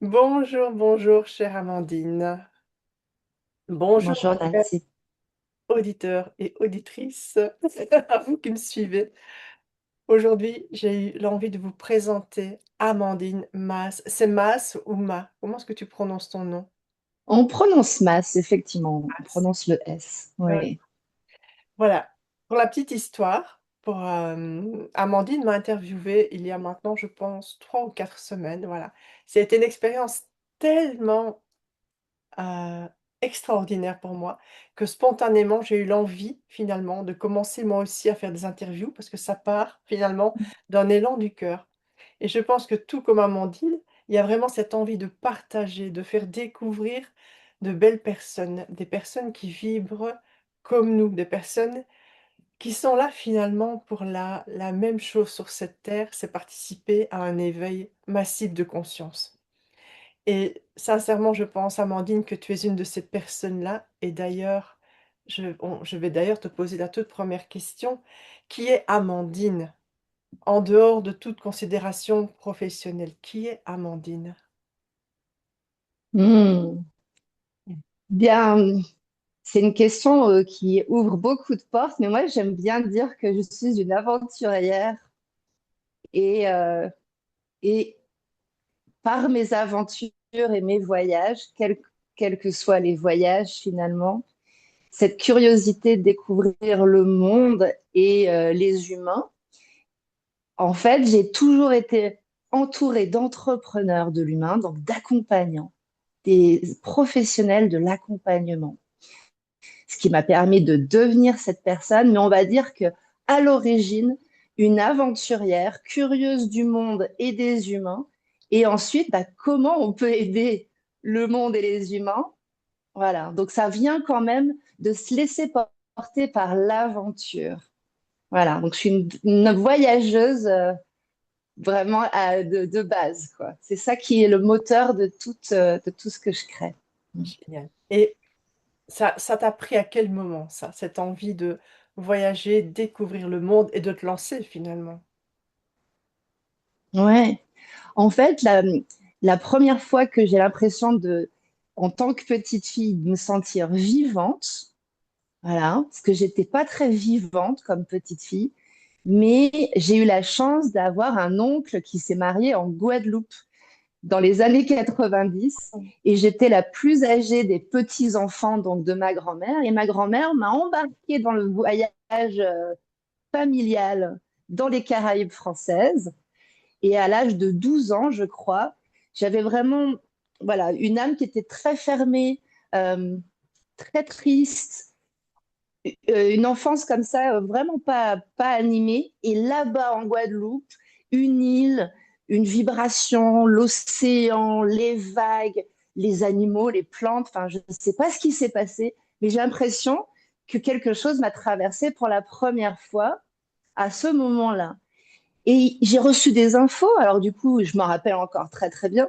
Bonjour, bonjour, chère Amandine. Bonjour, Bonjour chers Nancy. auditeurs et auditrices, à vous qui me suivez. Aujourd'hui, j'ai eu l'envie de vous présenter Amandine Mas. C'est Mas ou Ma? Comment est-ce que tu prononces ton nom? On prononce masse, effectivement. On Mas. prononce le S. Ouais. Oui. Voilà. Pour la petite histoire, Amandine m'a interviewée il y a maintenant, je pense, 3 ou 4 semaines. Voilà. C'était une expérience tellement heu, extraordinaire pour moi, que spontanément, j'ai eu l'envie finalement de commencer moi aussi à faire des interviews parce que ça part finalement d'un élan du cœur et je pense que tout comme Amandine, il y a vraiment cette envie de partager, de faire découvrir de belles personnes, des personnes qui vibrent comme nous, des personnes qui sont là finalement pour la même chose sur cette terre, c'est participer à un éveil massif de conscience. Et sincèrement, je pense, Amandine, que tu es une de ces personnes-là. Et d'ailleurs, je vais d'ailleurs te poser la toute première question. Qui est Amandine? En dehors de toute considération professionnelle, qui est Amandine? Hmm. Bien, c'est une question qui ouvre beaucoup de portes, mais moi j'aime bien dire que je suis une aventurière et, euh, et par mes aventures et mes voyages, quels que soient les voyages finalement, cette curiosité de découvrir le monde et les humains, en fait, j'ai toujours été entourée d'entrepreneurs de l'humain, donc d'accompagnants, des professionnels de l'accompagnement, ce qui m'a permis de devenir cette personne. Mais on va dire que à l'origine, une aventurière curieuse du monde et des humains. Et ensuite, bah, comment on peut aider le monde et les humains? Voilà. Donc ça vient quand même de se laisser porter par l'aventure. Voilà. Donc je suis une voyageuse vraiment de base, quoi. C'est ça qui est le moteur de tout ce que je crée. Génial. Et ça t'a pris à quel moment, ça, cette envie de voyager, découvrir le monde et de te lancer finalement? Ouais. En fait, la première fois que j'ai l'impression en tant que petite fille, de me sentir vivante, voilà, parce que j'étais pas très vivante comme petite fille, mais j'ai eu la chance d'avoir un oncle qui s'est marié en Guadeloupe dans les années 90 et j'étais la plus âgée des petits-enfants donc de ma grand-mère et ma grand-mère m'a embarquée dans le voyage familial dans les Caraïbes françaises et à l'âge de 12 ans, je crois, j'avais vraiment voilà, une âme qui était très fermée, euh, très triste, une enfance comme ça, vraiment pas animée. Et là-bas, en Guadeloupe, une île, une vibration, l'océan, les vagues, les animaux, les plantes, enfin, je ne sais pas ce qui s'est passé, mais j'ai l'impression que quelque chose m'a traversée pour la première fois à ce moment-là. Et j'ai reçu des infos, alors du coup, je m'en rappelle encore très très bien,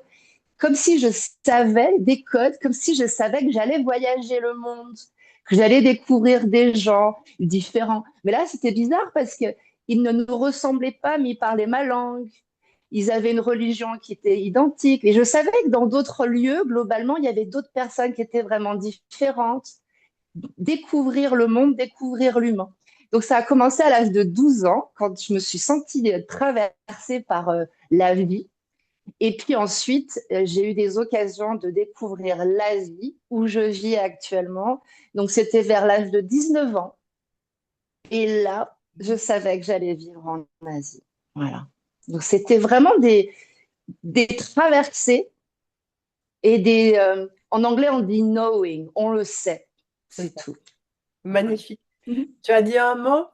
comme si je savais des codes, comme si je savais que j'allais voyager le monde, que j'allais découvrir des gens différents. Mais là, c'était bizarre parce que ils ne nous ressemblaient pas, mais ils parlaient ma langue. Ils avaient une religion qui était identique. Et je savais que dans d'autres lieux, globalement, il y avait d'autres personnes qui étaient vraiment différentes. Découvrir le monde, découvrir l'humain. Donc ça a commencé à l'âge de 12 ans, quand je me suis sentie traversée par la vie et puis ensuite, j'ai eu des occasions de découvrir l'Asie, où je vis actuellement. Donc, c'était vers l'âge de 19 ans. Et là, je savais que j'allais vivre en Asie. Voilà. Donc, c'était vraiment des traversées et en anglais, on dit knowing, on le sait, C'est c'est ça. tout. Ouais. Magnifique. Tu as dit un mot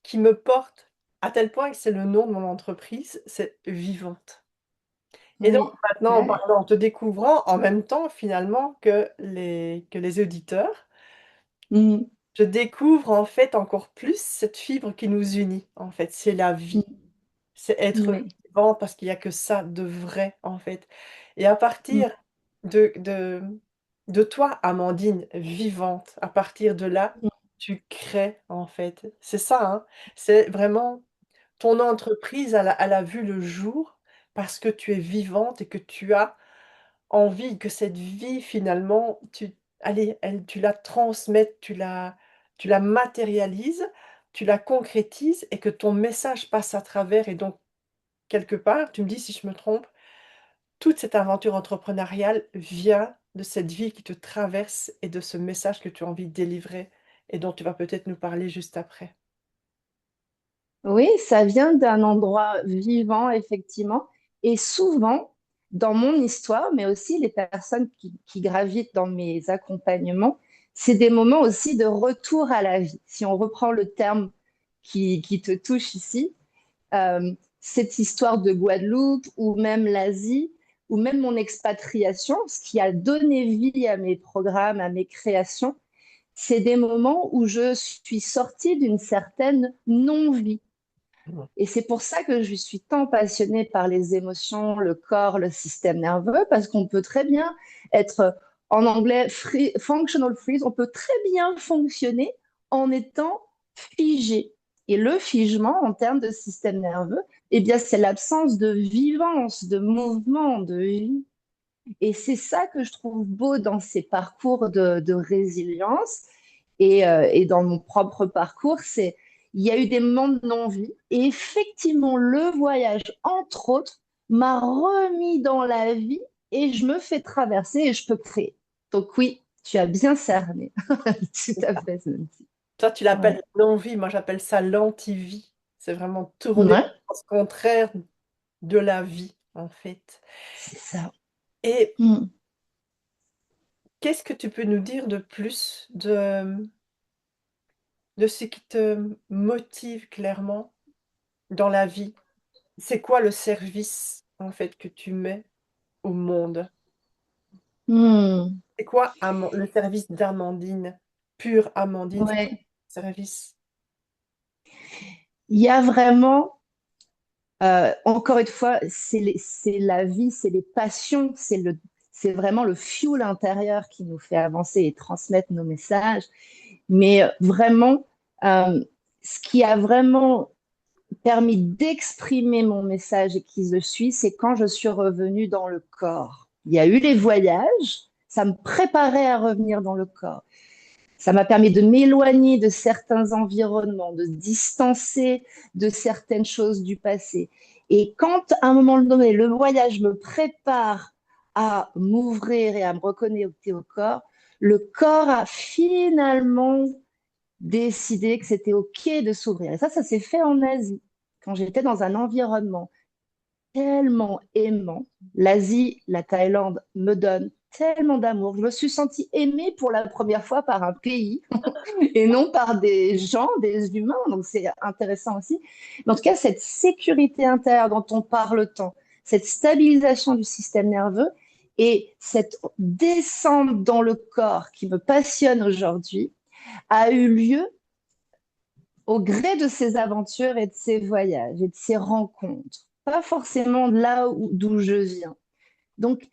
qui me porte à tel point que c'est le nom de mon entreprise, c'est Vivante. Et donc Oui. maintenant, Ouais. en te découvrant en même temps finalement que les auditeurs, Mhm. je découvre en fait encore plus cette fibre qui nous unit en fait, c'est la vie, c'est être Oui. vivant parce qu'il y a que ça de vrai en fait. Et à partir de toi, Amandine, vivante, à partir de là, tu crées en fait. C'est ça, hein, c'est vraiment ton entreprise, elle a vu le jour parce que tu es vivante et que tu as envie que cette vie, finalement, allez, tu la transmettes, tu la matérialises, tu la concrétises et que ton message passe à travers. Et donc, quelque part, tu me dis si je me trompe, toute cette aventure entrepreneuriale vient de cette vie qui te traverse et de ce message que tu as envie de délivrer et dont tu vas peut-être nous parler juste après. Oui, ça vient d'un endroit vivant, effectivement. Et souvent, dans mon histoire, mais aussi les personnes qui gravitent dans mes accompagnements, c'est des moments aussi de retour à la vie. Si on reprend le terme qui te touche ici, cette histoire de Guadeloupe ou même l'Asie ou même mon expatriation, ce qui a donné vie à mes programmes, à mes créations, c'est des moments où je suis sortie d'une certaine non-vie. Mhm. Et c'est pour ça que je suis tant passionnée par les émotions, le corps, le système nerveux, parce qu'on peut très bien être, en anglais, functional freeze, on peut très bien fonctionner en étant figé. Et le figement, en termes de système nerveux, eh bien, c'est l'absence de vivance, de mouvement, de vie. Et c'est ça que je trouve beau dans ces parcours de résilience et dans mon propre parcours, c'est il y a eu des moments de non-vie et effectivement le voyage, entre autres, m'a remis dans la vie et je me fais traverser et je peux créer. Donc oui, tu as bien cerné. Tout à fait, Nancy. Toi, tu Ouais. l'appelles non-vie, moi j'appelle ça l'anti-vie. C'est vraiment tourner Ouais, au sens contraire de la vie, en fait. c'est ça. Et Mm. qu'est-ce que tu peux nous dire de plus de ce qui te motive clairement dans la vie? C'est quoi le service, en fait, que tu mets au monde? Mm. C'est quoi le service d'Amandine? Pure Amandine, c'est quoi Ouais. le service? Il y a vraiment, encore une fois, c'est la vie, c'est les passions, c'est vraiment le fuel intérieur qui nous fait avancer et transmettre nos messages. Mais vraiment, euh, ce qui a vraiment permis d'exprimer mon message et qui je suis, c'est quand je suis revenue dans le corps. Il y a eu les voyages, ça me préparait à revenir dans le corps. Ça m'a permis de m'éloigner de certains environnements, de distancer de certaines choses du passé. Et quand, à un moment donné, le voyage me prépare à m'ouvrir et à me reconnecter au corps, le corps a finalement décidé que c'était OK de s'ouvrir. Et ça s'est fait en Asie, quand j'étais dans un environnement tellement aimant. L'Asie, la Thaïlande me donne tellement d'amour. Je me suis sentie aimée pour la première fois par un pays et non par des gens, des humains. Donc c'est intéressant aussi. Mais en tout cas, cette sécurité intérieure dont on parle tant, cette stabilisation du système nerveux et cette descente dans le corps qui me passionne aujourd'hui a eu lieu au gré de ces aventures et de ces voyages et de ces rencontres, pas forcément de là d'où je viens. Donc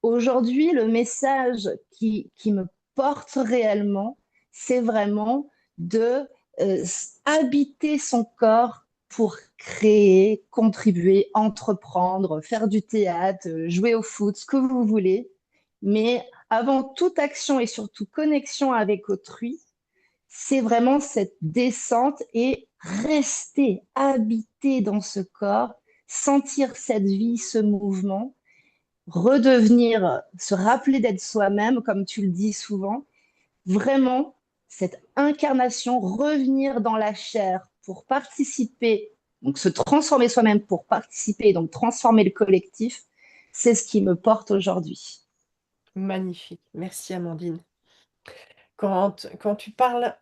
aujourd'hui, le message qui me porte réellement, c'est vraiment de euh, habiter son corps pour créer, contribuer, entreprendre, faire du théâtre, jouer au foot, ce que vous voulez. Mais avant toute action et surtout connexion avec autrui, c'est vraiment cette descente et rester, habiter dans ce corps, sentir cette vie, ce mouvement, redevenir, se rappeler d'être soi-même, comme tu le dis souvent, vraiment cette incarnation, revenir dans la chair pour participer, donc se transformer soi-même pour participer, donc transformer le collectif, c'est ce qui me porte aujourd'hui. Magnifique. Merci Amandine. Quand tu parles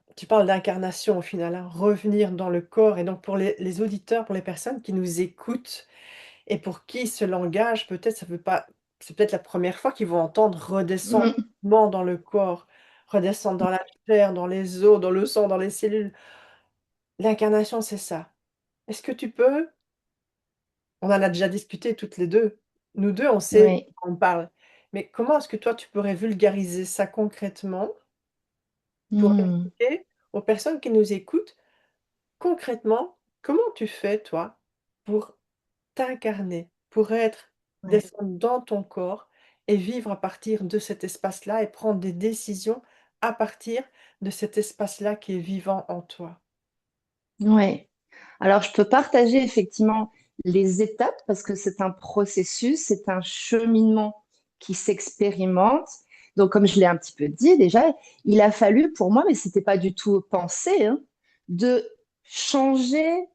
d'incarnation au final, hein, revenir dans le corps. Et donc pour les auditeurs, pour les personnes qui nous écoutent et pour qui ce langage, peut-être, ça veut pas, c'est peut-être la première fois qu'ils vont entendre redescendre Mm. dans le corps, redescendre dans la chair, dans les os, dans le sang, dans les cellules. L'incarnation, c'est ça. Est-ce que tu peux, on en a déjà discuté toutes les deux, nous deux, on sait, Oui. on parle, mais comment est-ce que toi, tu pourrais vulgariser ça concrètement pour Mm. expliquer aux personnes qui nous écoutent, concrètement, comment tu fais, toi, pour t'incarner, pour être, Ouais. descendre dans ton corps et vivre à partir de cet espace-là et prendre des décisions à partir de cet espace-là qui est vivant en toi. Ouais. Alors, je peux partager effectivement les étapes parce que c'est un processus, c'est un cheminement qui s'expérimente. Donc, comme je l'ai un petit peu dit déjà, il a fallu pour moi, mais c'était pas du tout pensé, hein, de changer,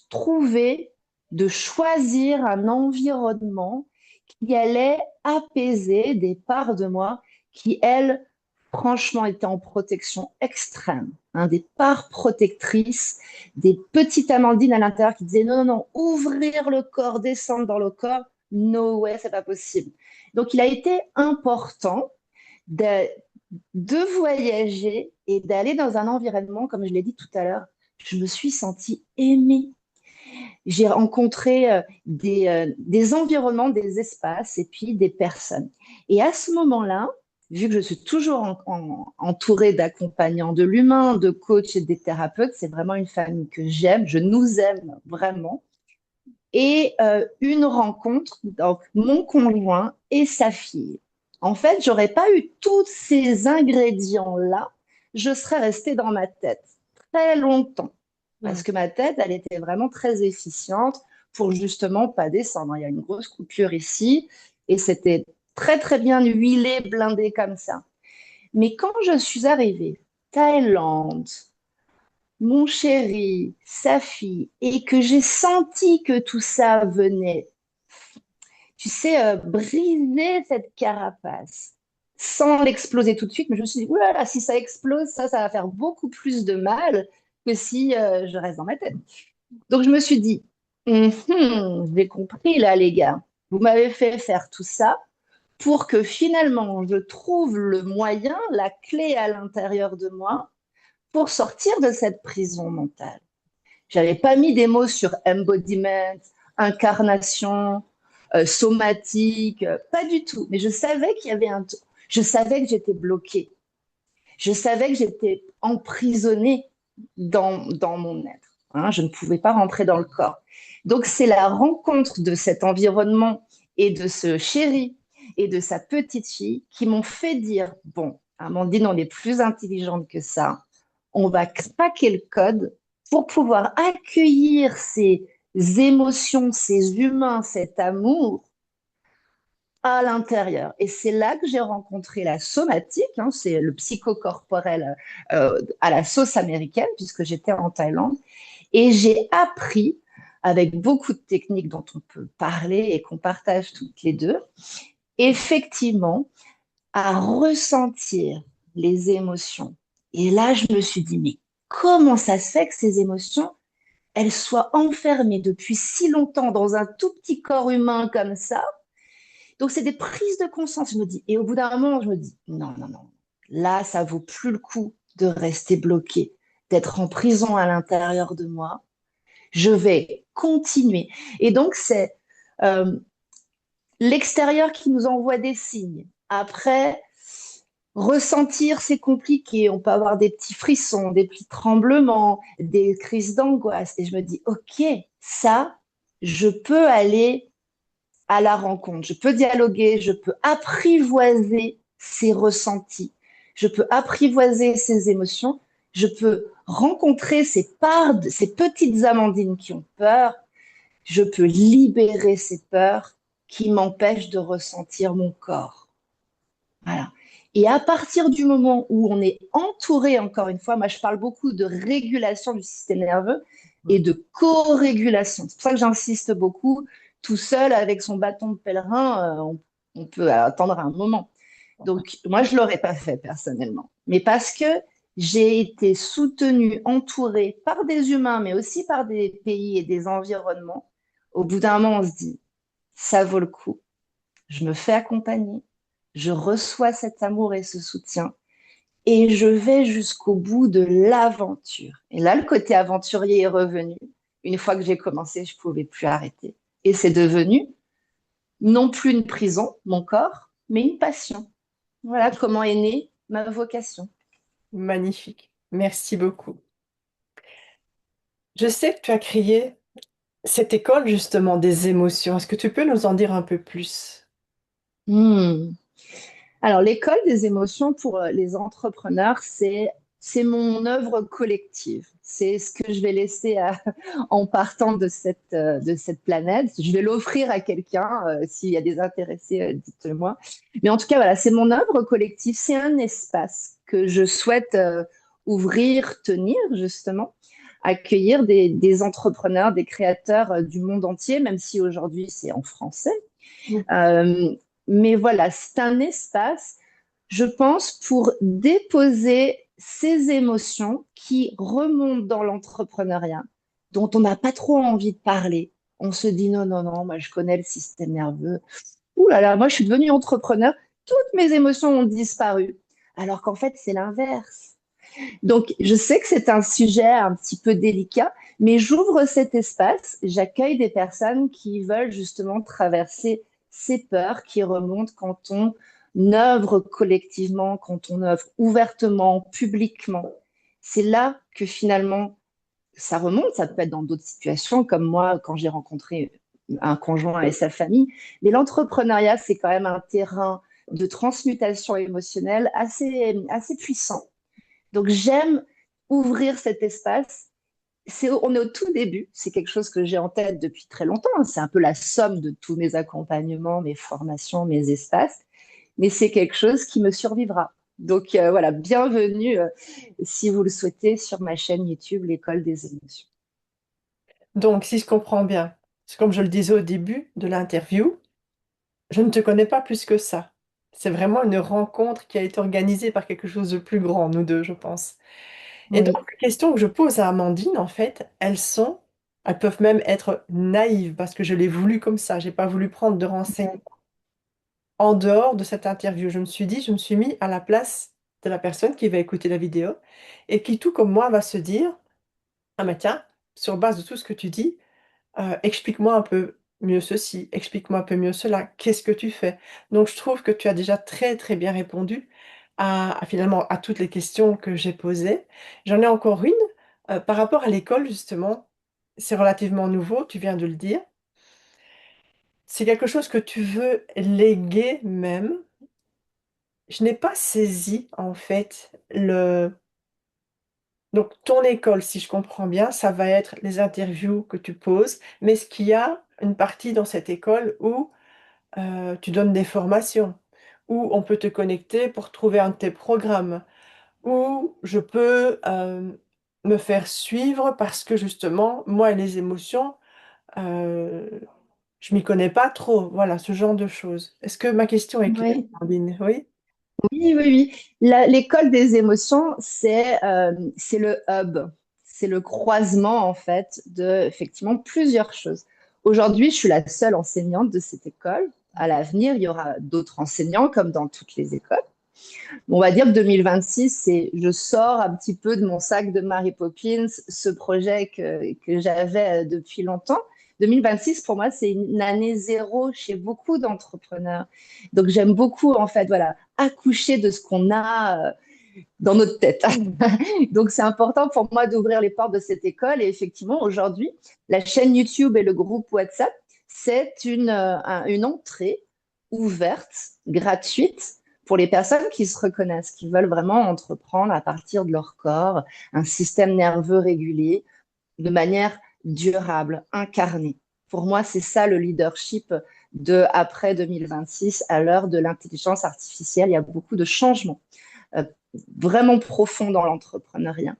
trouver, de choisir un environnement qui allait apaiser des parts de moi qui, elles, franchement, étaient en protection extrême, hein, des parts protectrices, des petites Amandines à l'intérieur qui disaient non, non, non, ouvrir le corps, descendre dans le corps, no way, c'est pas possible. Donc, il a été important de, de voyager et d'aller dans un environnement, comme je l'ai dit tout à l'heure, je me suis sentie aimée. J'ai rencontré des environnements, des espaces et puis des personnes. Et à ce moment-là, vu que je suis toujours entourée d'accompagnants de l'humain, de coachs et des thérapeutes, c'est vraiment une famille que j'aime, je nous aime vraiment. Et une rencontre, donc mon conjoint et sa fille. En fait, j'aurais pas eu tous ces ingrédients-là, je serais restée dans ma tête très longtemps parce Mm. que ma tête, elle était vraiment très efficiente pour justement pas descendre. Il y a une grosse coupure ici et c'était très très bien huilé, blindé comme ça. Mais quand je suis arrivée, Thaïlande, mon chéri, sa fille, et que j'ai senti que tout ça venait, tu sais, briser cette carapace sans l'exploser tout de suite. Mais je me suis dit, oulala, si ça explose, ça va faire beaucoup plus de mal que si je reste dans ma tête. Donc je me suis dit, j'ai compris là, les gars. Vous m'avez fait faire tout ça pour que finalement je trouve le moyen, la clé à l'intérieur de moi pour sortir de cette prison mentale. J'avais pas mis des mots sur embodiment, incarnation, somatique, pas du tout. Mais je savais qu'il y avait je savais que j'étais bloquée. Je savais que j'étais emprisonnée dans mon être. Hein, je ne pouvais pas rentrer dans le corps. Donc, c'est la rencontre de cet environnement et de ce chéri et de sa petite fille qui m'ont fait dire, bon, Amandine, on est plus intelligente que ça. On va craquer le code pour pouvoir accueillir ces émotions, ces humains, cet amour à l'intérieur. Et c'est là que j'ai rencontré la somatique, hein, c'est le psychocorporel à la sauce américaine, puisque j'étais en Thaïlande. Et j'ai appris, avec beaucoup de techniques dont on peut parler et qu'on partage toutes les deux, effectivement, à ressentir les émotions. Et là, je me suis dit, mais comment ça se fait que ces émotions, elles soient enfermées depuis si longtemps dans un tout petit corps humain comme ça? Donc, c'est des prises de conscience, je me dis. Et au bout d'un moment, je me dis, non, non, non. Là, ça vaut plus le coup de rester bloqué, d'être en prison à l'intérieur de moi. Je vais continuer. Et donc, c'est euh, l'extérieur qui nous envoie des signes. Après, ressentir, c'est compliqué. On peut avoir des petits frissons, des petits tremblements, des crises d'angoisse. Et je me dis, OK, ça, je peux aller à la rencontre. Je peux dialoguer, je peux apprivoiser ces ressentis, je peux apprivoiser ces émotions, je peux rencontrer ces parts, ces petites Amandines qui ont peur, je peux libérer ces peurs qui m'empêchent de ressentir mon corps. Voilà. Et à partir du moment où on est entouré, encore une fois, moi je parle beaucoup de régulation du système nerveux et de co-régulation. C'est pour ça que j'insiste beaucoup. Tout seul, avec son bâton de pèlerin, on peut attendre un moment. Donc, moi, je ne l'aurais pas fait personnellement. Mais parce que j'ai été soutenue, entourée par des humains, mais aussi par des pays et des environnements, au bout d'un moment, on se dit, ça vaut le coup. Je me fais accompagner, je reçois cet amour et ce soutien et je vais jusqu'au bout de l'aventure. Et là, le côté aventurier est revenu. Une fois que j'ai commencé, je ne pouvais plus arrêter. Et c'est devenu non plus une prison, mon corps, mais une passion. Voilà comment est née ma vocation. Magnifique. Merci beaucoup. Je sais que tu as créé cette école justement des émotions. Est-ce que tu peux nous en dire un peu plus? Hmm. Alors, l'école des émotions pour les entrepreneurs, c'est mon œuvre collective. C'est ce que je vais laisser en partant de cette planète. Je vais l'offrir à quelqu'un. S'il y a des intéressés, dites-le-moi. Mais en tout cas, voilà, c'est mon œuvre collective. C'est un espace que je souhaite ouvrir, tenir, justement, accueillir des entrepreneurs, des créateurs du monde entier, même si aujourd'hui c'est en français. Euh, mais voilà, c'est un espace, je pense, pour déposer ces émotions qui remontent dans l'entrepreneuriat, dont on n'a pas trop envie de parler. On se dit non, non, non, moi je connais le système nerveux. Ouh là là, moi je suis devenue entrepreneur, toutes mes émotions ont disparu. Alors qu'en fait, c'est l'inverse. Donc, je sais que c'est un sujet un petit peu délicat, mais j'ouvre cet espace, j'accueille des personnes qui veulent justement traverser ces peurs qui remontent quand on œuvre collectivement, quand on œuvre ouvertement, publiquement. C'est là que finalement ça remonte, ça peut être dans d'autres situations, comme moi quand j'ai rencontré un conjoint et sa famille, mais l'entrepreneuriat, c'est quand même un terrain de transmutation émotionnelle assez puissant. Donc j'aime ouvrir cet espace. On est au tout début, c'est quelque chose que j'ai en tête depuis très longtemps. C'est un peu la somme de tous mes accompagnements, mes formations, mes espaces, mais c'est quelque chose qui me survivra. Donc voilà, bienvenue si vous le souhaitez sur ma chaîne YouTube, l'École des émotions. Donc, si je comprends bien, c'est comme je le disais au début de l'interview, je ne te connais pas plus que ça. C'est vraiment une rencontre qui a été organisée par quelque chose de plus grand, nous deux, je pense. Et donc, Oui, les questions que je pose à Amandine, en fait, elles peuvent même être naïves parce que je l'ai voulu comme ça. J'ai pas voulu prendre de renseignements en dehors de cette interview. Je me suis mis à la place de la personne qui va écouter la vidéo et qui, tout comme moi, va se dire, ah mais tiens, sur base de tout ce que tu dis, explique-moi un peu mieux ceci, explique-moi un peu mieux cela, qu'est-ce que tu fais? Donc je trouve que tu as déjà très très bien répondu finalement à toutes les questions que j'ai posées. J'en ai encore une par rapport à l'école justement. C'est relativement nouveau, tu viens de le dire. C'est quelque chose que tu veux léguer même. Je n'ai pas saisi en fait le... Donc ton école, si je comprends bien, ça va être les interviews que tu poses, mais est-ce qu'il y a une partie dans cette école où tu donnes des formations, où on peut te connecter pour trouver un de tes programmes, où je peux me faire suivre parce que justement, moi et les émotions, euh, je m'y connais pas trop. Voilà, ce genre de choses. Est-ce que ma question est claire, oui. Sandrine? Oui? Oui, oui, oui. L'école des émotions, c'est le hub, c'est le croisement en fait de effectivement plusieurs choses. Aujourd'hui, je suis la seule enseignante de cette école. À l'avenir, il y aura d'autres enseignants comme dans toutes les écoles. On va dire que 2026, je sors un petit peu de mon sac de Mary Poppins, ce projet que j'avais depuis longtemps. 2026, pour moi, c'est une année zéro chez beaucoup d'entrepreneurs. Donc, j'aime beaucoup, en fait, voilà, accoucher de ce qu'on a dans notre tête. Donc, c'est important pour moi d'ouvrir les portes de cette école. Et effectivement, aujourd'hui, la chaîne YouTube et le groupe WhatsApp, c'est une entrée ouverte, gratuite, pour les personnes qui se reconnaissent, qui veulent vraiment entreprendre à partir de leur corps, un système nerveux régulier, de manière durable, incarnée. Pour moi, c'est ça le leadership de après 2026, à l'heure de l'intelligence artificielle. Il y a beaucoup de changements euh, vraiment profonds dans l'entrepreneuriat.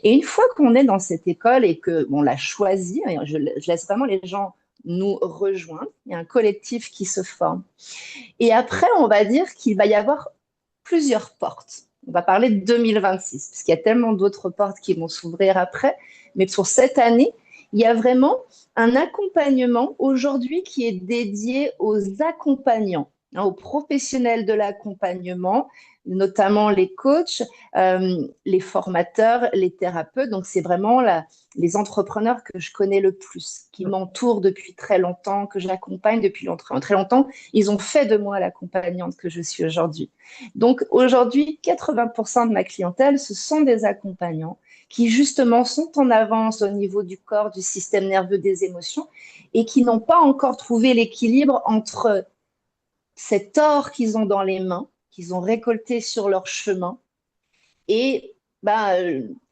Et une fois qu'on est dans cette école et que on l'a choisi, je laisse vraiment les gens nous rejoindre. Il y a un collectif qui se forme. Et après, on va dire qu'il va y avoir plusieurs portes. On va parler de 2026, parce qu'il y a tellement d'autres portes qui vont s'ouvrir après. Mais pour cette année, il y a vraiment un accompagnement aujourd'hui qui est dédié aux accompagnants, hein, aux professionnels de l'accompagnement, notamment les coachs, les formateurs, les thérapeutes. Donc, c'est vraiment les entrepreneurs que je connais le plus, qui m'entourent depuis très longtemps, que j'accompagne depuis très longtemps. Ils ont fait de moi l'accompagnante que je suis aujourd'hui. Donc aujourd'hui, 80% de ma clientèle, ce sont des accompagnants qui justement sont en avance au niveau du corps, du système nerveux, des émotions et qui n'ont pas encore trouvé l'équilibre entre cet or qu'ils ont dans les mains, qu'ils ont récolté sur leur chemin, et bah,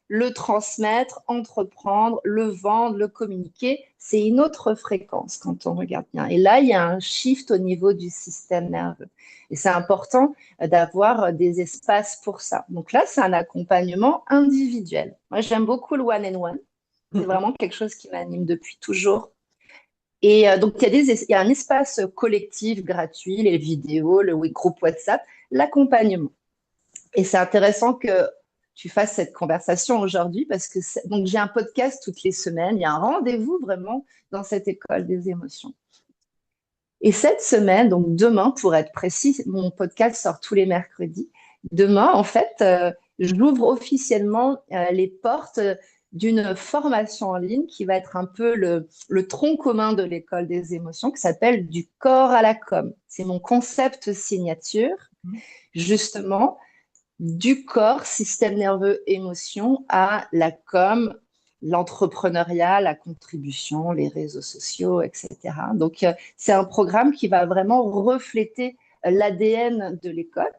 le transmettre, entreprendre, le vendre, le communiquer, c'est une autre fréquence quand on regarde bien. Et là, il y a un shift au niveau du système nerveux. Et c'est important d'avoir des espaces pour ça. Donc là, c'est un accompagnement individuel. Moi, j'aime beaucoup le one-on-one. C'est vraiment quelque chose qui m'anime depuis toujours. Et donc, il y a un espace collectif gratuit, les vidéos, le groupe WhatsApp, l'accompagnement. Et c'est intéressant que tu fasses cette conversation aujourd'hui parce que donc j'ai un podcast toutes les semaines. Il y a un rendez-vous vraiment dans cette école des émotions. Et cette semaine, donc demain, pour être précis, mon podcast sort tous les mercredis. Demain, en fait, j'ouvre officiellement les portes d'une formation en ligne qui va être un peu le tronc commun de l'école des émotions, qui s'appelle du corps à la com. C'est mon concept signature, justement, du corps, système nerveux, émotion, à la com, l'entrepreneuriat, la contribution, les réseaux sociaux, etc. Donc, c'est un programme qui va vraiment refléter l'ADN de l'école.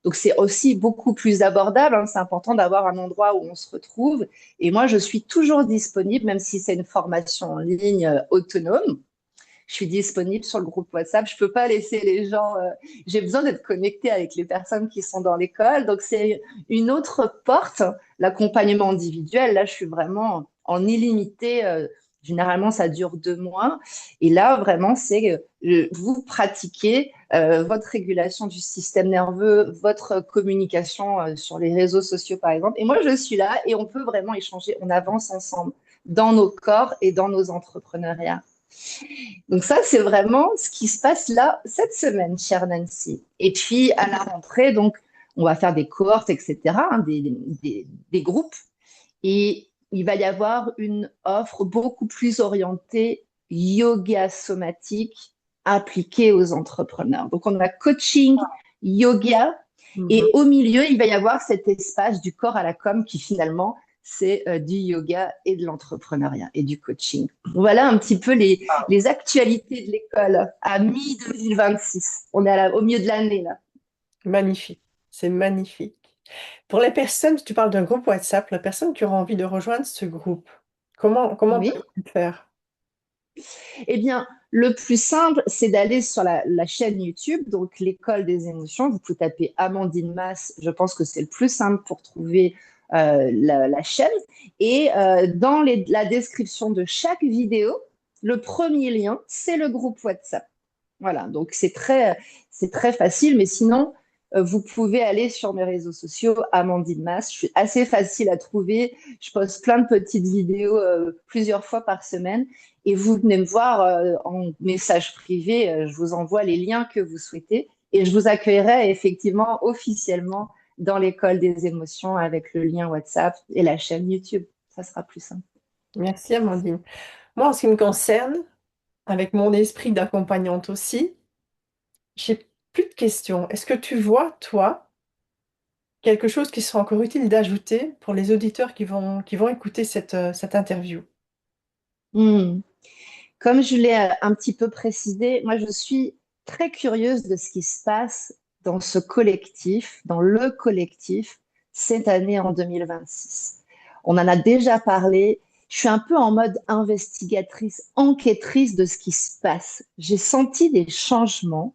Donc, c'est aussi beaucoup plus abordable. Hein. C'est important d'avoir un endroit où on se retrouve. Et moi, je suis toujours disponible, même si c'est une formation en ligne autonome. Je suis disponible sur le groupe WhatsApp. Je peux pas laisser les gens. J'ai besoin d'être connectée avec les personnes qui sont dans l'école. Donc, c'est une autre porte. L'accompagnement individuel, là, je suis vraiment en illimité. Généralement, ça dure 2 mois. Et là, vraiment, c'est vous pratiquez votre régulation du système nerveux, votre communication sur les réseaux sociaux, par exemple. Et moi, je suis là et on peut vraiment échanger. On avance ensemble dans nos corps et dans nos entrepreneuriats. Donc ça, c'est vraiment ce qui se passe là cette semaine, chère Nancy. Et puis à la rentrée, donc on va faire des cohortes, etc., hein, des groupes. Et il va y avoir une offre beaucoup plus orientée yoga somatique appliquée aux entrepreneurs. Donc on a coaching, yoga, et au milieu, il va y avoir cet espace du corps à la com qui finalement c'est du yoga et de l'entrepreneuriat et du coaching. Voilà un petit peu les actualités de l'école à mi-2026. On est au milieu de l'année là. Magnifique, c'est magnifique. Pour les personnes, tu parles d'un groupe WhatsApp, les personnes qui auront envie de rejoindre ce groupe, comment Oui. peuvent-ils faire? Eh bien, le plus simple, c'est d'aller sur la chaîne YouTube, donc l'école des émotions. Vous pouvez taper Amandine Mass. Je pense que c'est le plus simple pour trouver la chaîne. Et dans la description de chaque vidéo, le premier lien, c'est le groupe WhatsApp. Voilà, donc c'est très facile, mais sinon, vous pouvez aller sur mes réseaux sociaux, Amandine Mass. Je suis assez facile à trouver. Je poste plein de petites vidéos plusieurs fois par semaine. Et vous venez me voir en message privé. Je vous envoie les liens que vous souhaitez. Et je vous accueillerai effectivement officiellement dans l'école des émotions avec le lien WhatsApp et la chaîne YouTube. Ça sera plus simple. Merci Amandine. Moi, en ce qui me concerne, avec mon esprit d'accompagnante aussi, j'ai plus de questions. Est-ce que tu vois, toi, quelque chose qui sera encore utile d'ajouter pour les auditeurs qui vont écouter cette interview? Hmm. Comme je l'ai un petit peu précisé, moi je suis très curieuse de ce qui se passe dans ce collectif, dans le collectif, cette année en 2026. On en a déjà parlé. Je suis un peu en mode investigatrice, enquêtrice de ce qui se passe. J'ai senti des changements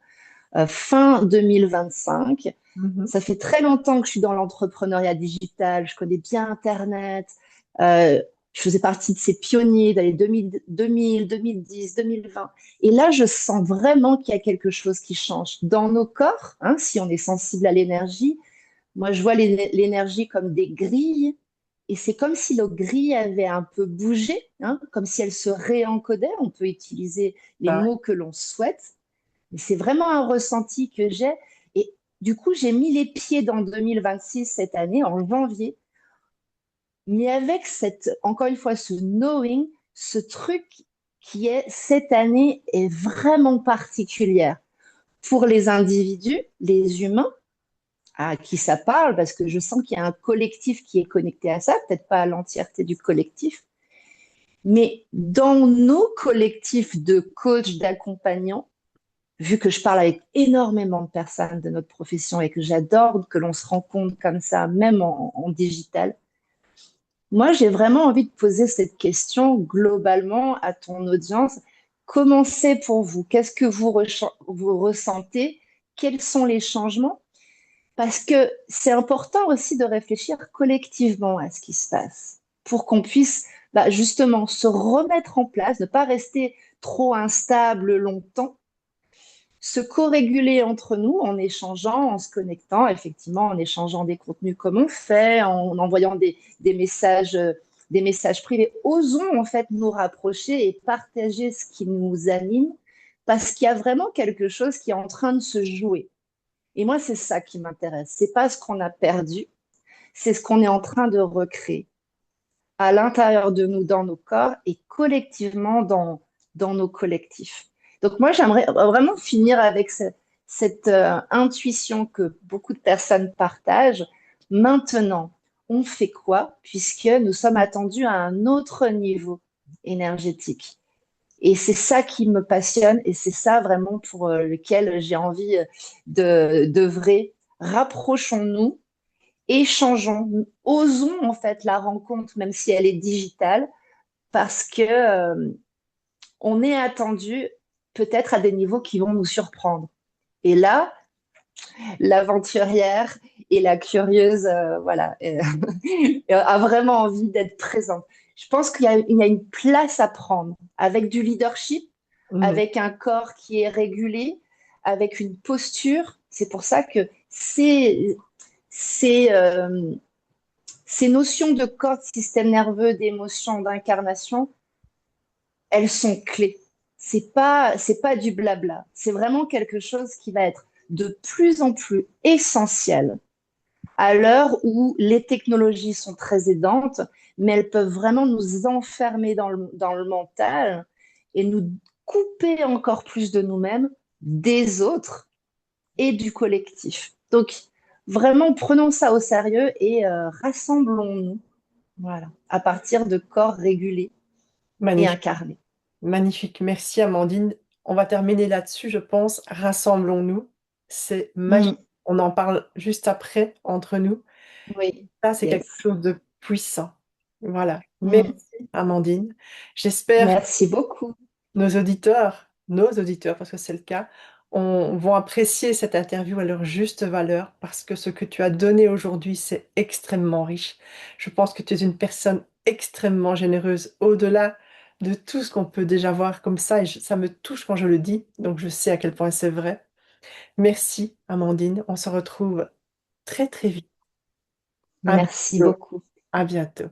fin 2025. Mhm. Ça fait très longtemps que je suis dans l'entrepreneuriat digital, je connais bien Internet. Euh, je faisais partie de ces pionniers dans les 2000, 2010, 2020. Et là, je sens vraiment qu'il y a quelque chose qui change dans nos corps, hein, si on est sensible à l'énergie. Moi, je vois l'énergie comme des grilles. Et c'est comme si nos grilles avaient un peu bougé, hein, comme si elles se réencodaient. On peut utiliser les Ah, mots que l'on souhaite. Mais c'est vraiment un ressenti que j'ai. Et du coup, j'ai mis les pieds dans 2026 cette année, en janvier, mais avec encore une fois, ce knowing, ce truc qui est cette année est vraiment particulière pour les individus, les humains, à qui ça parle, parce que je sens qu'il y a un collectif qui est connecté à ça, peut-être pas à l'entièreté du collectif, mais dans nos collectifs de coachs, d'accompagnants, vu que je parle avec énormément de personnes de notre profession et que j'adore que l'on se rencontre comme ça, même en digital, moi, j'ai vraiment envie de poser cette question globalement à ton audience. Comment c'est pour vous? Qu'est-ce que vous ressentez? Quels sont les changements? Parce que c'est important aussi de réfléchir collectivement à ce qui se passe pour qu'on puisse justement se remettre en place, ne pas rester trop instable longtemps, se co-réguler entre nous en échangeant, en se connectant, effectivement, en échangeant des contenus comme on fait, en envoyant des messages privés. Osons en fait nous rapprocher et partager ce qui nous anime parce qu'il y a vraiment quelque chose qui est en train de se jouer. Et moi, c'est ça qui m'intéresse. C'est pas ce qu'on a perdu, c'est ce qu'on est en train de recréer à l'intérieur de nous, dans nos corps et collectivement dans nos collectifs. Donc moi, j'aimerais vraiment finir avec cette intuition que beaucoup de personnes partagent. Maintenant, on fait quoi puisque nous sommes attendus à un autre niveau énergétique? Et c'est ça qui me passionne et c'est ça vraiment pour lequel j'ai envie d'œuvrer. Rapprochons-nous, échangeons, osons en fait la rencontre, même si elle est digitale, parce que on est attendu peut-être à des niveaux qui vont nous surprendre. Et là, l'aventurière et la curieuse, voilà, a vraiment envie d'être présente. Je pense il y a une place à prendre avec du leadership, Mhm. avec un corps qui est régulé, avec une posture. C'est pour ça que ces ces notions de corps, de système nerveux, d'émotion, d'incarnation, elles sont clés. C'est pas du blabla. C'est vraiment quelque chose qui va être de plus en plus essentiel à l'heure où les technologies sont très aidantes, mais elles peuvent vraiment nous enfermer dans le mental et nous couper encore plus de nous-mêmes, des autres et du collectif. Donc, vraiment, prenons ça au sérieux et rassemblons-nous, voilà, à partir de corps régulés et Magnifique, incarnés. magnifique. Merci Amandine. On va terminer là-dessus, je pense. Rassemblons-nous. C'est magique. Mm, On en parle juste après, entre nous. oui, Ça, c'est quelque yes. chose de puissant. Voilà. Merci, Mm. Amandine. J'espère que Merci beaucoup. nos auditeurs, parce que c'est le cas, vont apprécier cette interview à leur juste valeur, parce que ce que tu as donné aujourd'hui, c'est extrêmement riche. Je pense que tu es une personne extrêmement généreuse, au-delà de tout ce qu'on peut déjà voir comme ça, et ça me touche quand je le dis, donc je sais à quel point c'est vrai. Merci, Amandine. On se retrouve très très vite. À Merci bientôt. beaucoup. À bientôt.